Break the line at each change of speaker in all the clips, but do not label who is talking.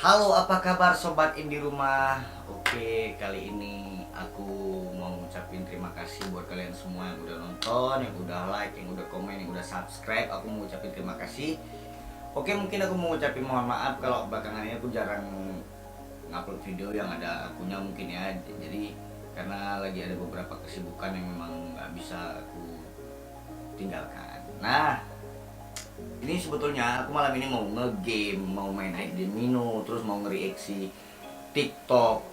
Halo, apa kabar sobat in di rumah? Oke, kali ini aku mau ngucapin terima kasih buat kalian semua yang udah nonton, yang udah like, yang udah komen, yang udah subscribe. Aku mau ngucapin terima kasih. Oke, mungkin aku mau ngucapin mohon maaf kalau belakangan ini aku jarang ngupload video yang ada akunya mungkin ya. Jadi karena lagi ada beberapa kesibukan yang memang nggak bisa aku tinggalkan. Nah, ini sebetulnya aku malam ini mau nge-game, mau main ID Mino, terus mau nge-reaksi TikTok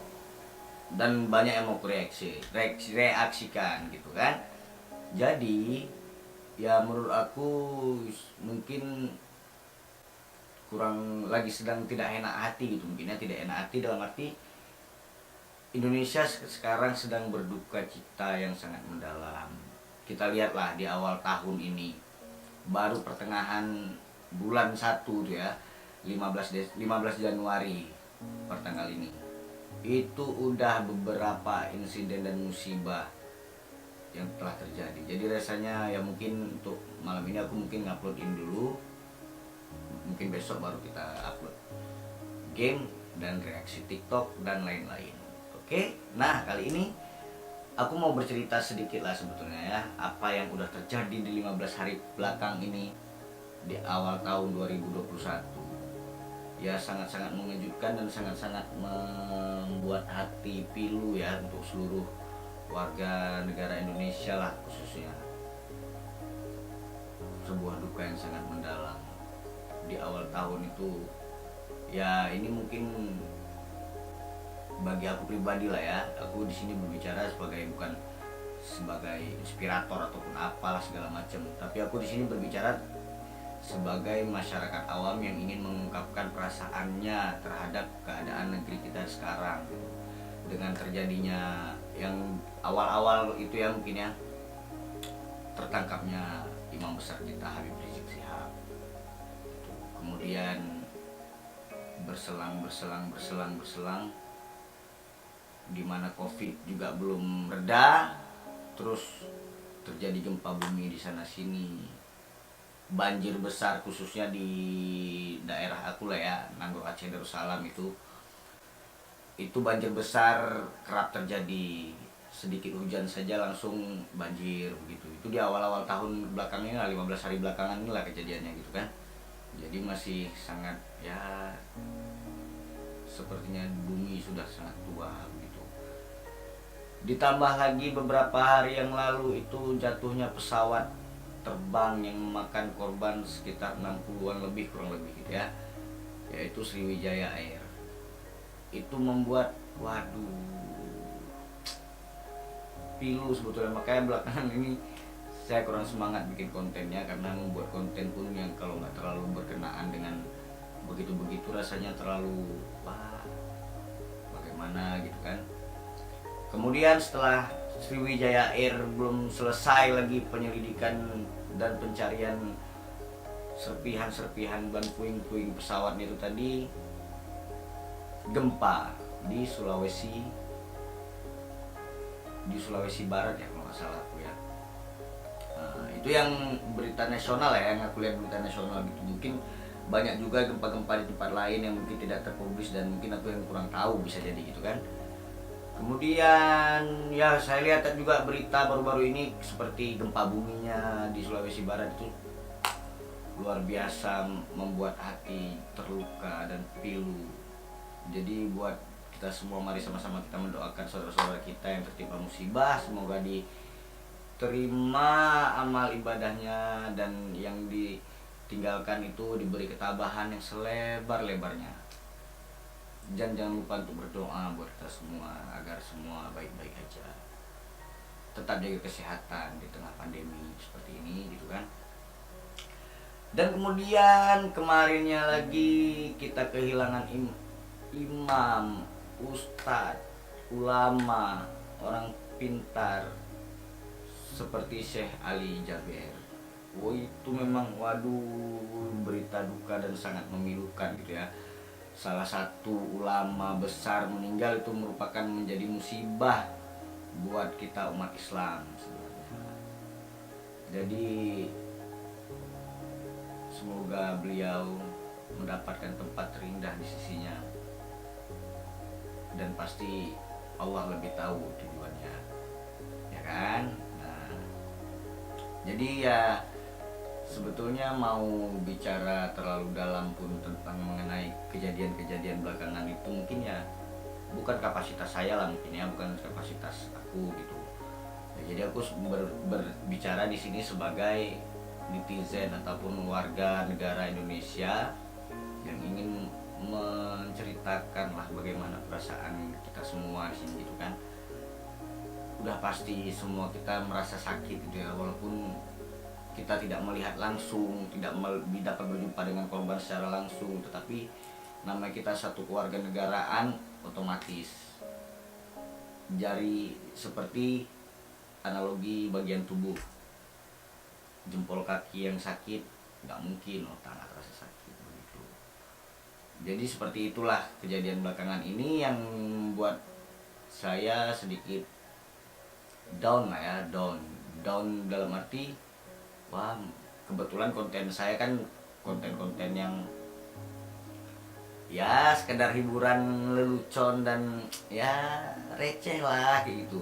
dan banyak yang mau reaksikan gitu kan. Jadi ya menurut aku mungkin kurang lagi sedang tidak enak hati gitu, mungkin ya tidak enak hati dalam arti Indonesia sekarang sedang berduka cita yang sangat mendalam. Kita lihatlah di awal tahun ini, baru pertengahan bulan 1 tuh ya, 15 Januari pertanggal ini. Itu udah beberapa insiden dan musibah yang telah terjadi. Jadi rasanya ya mungkin untuk malam ini aku mungkin nguploadin dulu. Mungkin besok baru kita upload game dan reaksi TikTok dan lain-lain. Oke, nah kali ini aku mau bercerita sedikit lah sebetulnya ya, apa yang udah terjadi di 15 hari belakang ini di awal tahun 2021. Ya sangat-sangat mengejutkan dan sangat-sangat membuat hati pilu ya untuk seluruh warga negara Indonesia lah khususnya. Sebuah duka yang sangat mendalam di awal tahun itu. Ya ini mungkin bagi aku pribadi lah ya, aku di sini berbicara bukan sebagai inspirator ataupun apalah segala macam, tapi aku di sini berbicara sebagai masyarakat awam yang ingin mengungkapkan perasaannya terhadap keadaan negeri kita sekarang dengan terjadinya yang awal-awal itu ya, mungkin ya tertangkapnya imam besar kita Habib Rizik Syihab. Kemudian berselang di mana Covid juga belum reda, terus terjadi gempa bumi di sana sini, banjir besar khususnya di daerah aku lah ya, Nanggo Aceh Darussalam itu banjir besar kerap terjadi, sedikit hujan saja langsung banjir begitu. Itu di awal-awal tahun belakang ini lah, 15 hari belakangan inilah kejadiannya gitu kan. Jadi masih sangat ya, sepertinya bumi sudah sangat tua begitu. Ditambah lagi beberapa hari yang lalu itu jatuhnya pesawat terbang yang memakan korban sekitar 60-an lebih kurang lebih gitu ya, yaitu Sriwijaya Air. Itu membuat waduh pilu sebetulnya, makanya belakangan ini saya kurang semangat bikin kontennya, karena membuat konten pun yang kalau nggak terlalu berkenaan dengan begitu-begitu rasanya terlalu wah bagaimana gitu kan. Kemudian setelah Sriwijaya Air belum selesai lagi penyelidikan dan pencarian serpihan-serpihan dan puing-puing pesawat itu tadi, gempa di Sulawesi Barat ya kalau nggak salah aku ya. Nah, itu yang berita nasional ya, yang aku lihat berita nasional gitu. Mungkin banyak juga gempa-gempa di tempat lain yang mungkin tidak terpublis dan mungkin aku yang kurang tahu, bisa jadi gitu kan. Kemudian ya saya lihat juga berita baru-baru ini seperti gempa buminya di Sulawesi Barat itu luar biasa, membuat hati terluka dan pilu. Jadi buat kita semua, mari sama-sama kita mendoakan saudara-saudara kita yang tertimpa musibah, semoga diterima amal ibadahnya dan yang ditinggalkan itu diberi ketabahan yang selebar-lebarnya. Dan jangan lupa untuk berdoa buat kita semua agar semua baik-baik aja. Tetap jaga kesehatan di tengah pandemi seperti ini gitu kan. Dan kemudian kemarinnya lagi kita kehilangan imam, ustadz, ulama, orang pintar seperti Syekh Ali Jaber. Oh itu memang waduh berita duka dan sangat memilukan gitu ya. Salah satu ulama besar meninggal itu merupakan menjadi musibah buat kita umat Islam sebenarnya. Jadi semoga beliau mendapatkan tempat terindah di sisinya. dan pasti Allah lebih tahu tujuannya, ya kan? Nah, jadi ya sebetulnya mau bicara terlalu dalam pun tentang mengenai kejadian-kejadian belakangan itu mungkin ya bukan kapasitas saya lah, mungkin ya bukan kapasitas aku gitu. Ya, jadi aku berbicara di sini sebagai netizen ataupun warga negara Indonesia yang ingin menceritakan lah bagaimana perasaan kita semua di sini gitu kan. Udah pasti semua kita merasa sakit gitu ya, walaupun kita tidak melihat langsung, tidak dapat berjumpa dengan korban secara langsung, tetapi namanya kita satu keluarga negaraan, otomatis jari seperti analogi bagian tubuh, jempol kaki yang sakit nggak mungkin otak nggak terasa sakit begitu. Jadi seperti itulah kejadian belakangan ini yang membuat saya sedikit down lah ya, down dalam arti wah, kebetulan konten saya kan konten-konten yang ya sekedar hiburan lelucon dan ya receh lah kayak gitu.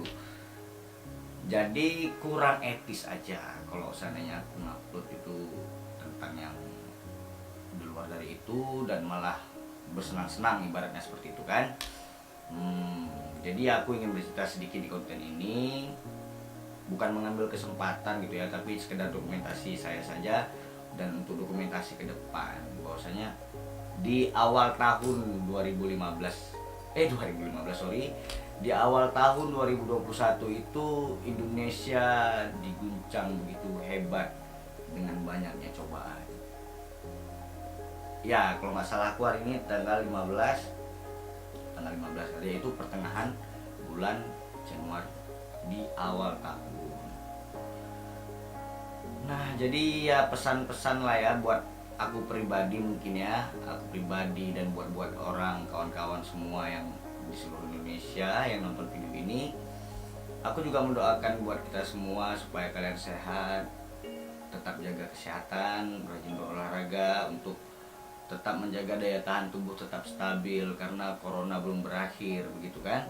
Jadi kurang etis aja kalau seandainya aku ngupload itu tentang yang di luar dari itu dan malah bersenang-senang ibaratnya seperti itu kan. Jadi aku ingin bercerita sedikit di konten ini, bukan mengambil kesempatan gitu ya, tapi sekedar dokumentasi saya saja dan untuk dokumentasi ke depan bahwasanya di awal tahun 2015 sorry, di awal tahun 2021 itu Indonesia diguncang begitu hebat dengan banyaknya cobaan. Ya kalau nggak salah aku hari ini tanggal 15 yaitu pertengahan bulan Januari di awal tahun. Nah jadi ya pesan-pesan lah ya buat aku pribadi mungkin ya, aku pribadi dan buat orang kawan-kawan semua yang di seluruh Indonesia yang nonton video ini. Aku juga mendoakan buat kita semua supaya kalian sehat, tetap jaga kesehatan, rajin berolahraga untuk tetap menjaga daya tahan tubuh tetap stabil karena corona belum berakhir begitu kan.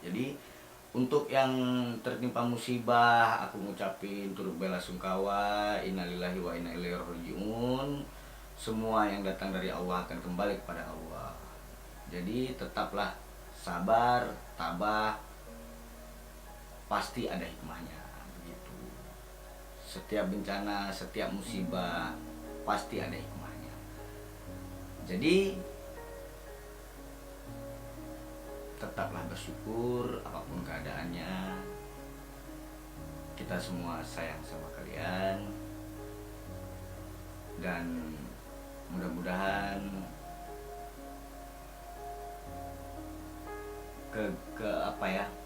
Jadi untuk yang tertimpa musibah, aku ngucapin turut bela sungkawa, innalillahi wa inna ilaihi rajiun. Semua yang datang dari Allah akan kembali kepada Allah. Jadi tetaplah sabar, tabah, pasti ada hikmahnya begitu. Setiap bencana, setiap musibah pasti ada hikmahnya. Jadi tetaplah bersyukur apapun keadaannya. Kita semua sayang sama kalian dan mudah-mudahan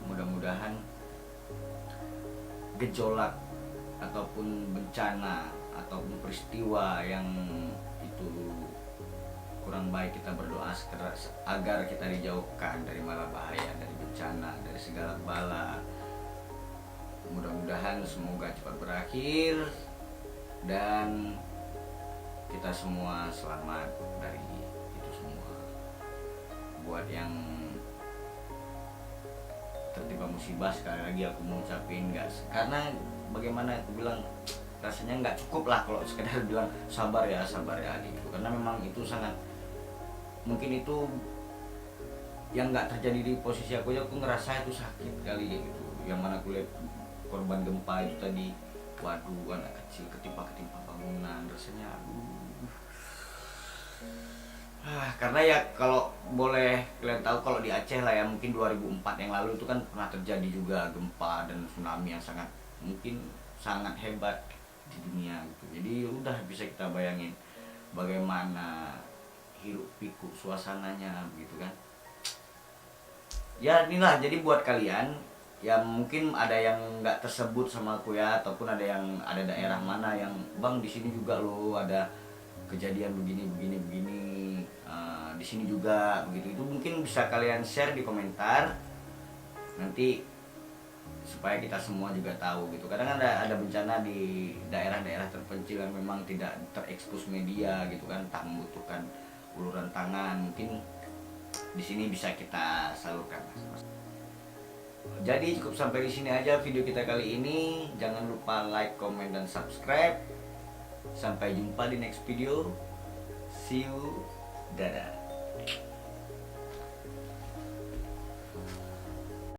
mudah-mudahan gejolak ataupun bencana ataupun peristiwa yang itu kurang baik, kita berdoa agar kita dijauhkan dari mala bahaya, dari bencana, dari segala bala. Mudah-mudahan semoga cepat berakhir dan kita semua selamat dari itu semua. Buat yang tertimpa musibah, sekali lagi aku mau ucapin karena bagaimana aku bilang, rasanya nggak cukup lah kalau sekedar bilang sabar ya gitu, karena memang itu sangat mungkin itu yang nggak terjadi di posisi aku aja, aku ngerasa itu sakit kali gitu. Yang mana aku lihat korban gempa itu tadi, waduh, anak kecil ketimpa bangunan, rasanya karena ya kalau boleh kalian tahu, kalau di Aceh lah ya, mungkin 2004 yang lalu itu kan pernah terjadi juga gempa dan tsunami yang sangat hebat di dunia gitu. Jadi udah bisa kita bayangin bagaimana hiruk pikuk suasananya begitu kan. Ya inilah, jadi buat kalian ya mungkin ada yang nggak tersebut sama aku ya, ataupun ada daerah mana yang bang di sini juga loh ada kejadian begini di sini juga begitu, itu mungkin bisa kalian share di komentar nanti supaya kita semua juga tahu gitu. Kadang ada bencana di daerah-daerah terpencil yang memang tidak terekspos media gitu kan, tak membutuhkan uluran tangan, mungkin di sini bisa kita salurkan. Jadi cukup sampai di sini aja video kita kali ini. Jangan lupa like, comment, dan subscribe. Sampai jumpa di next video. See you. Dadah.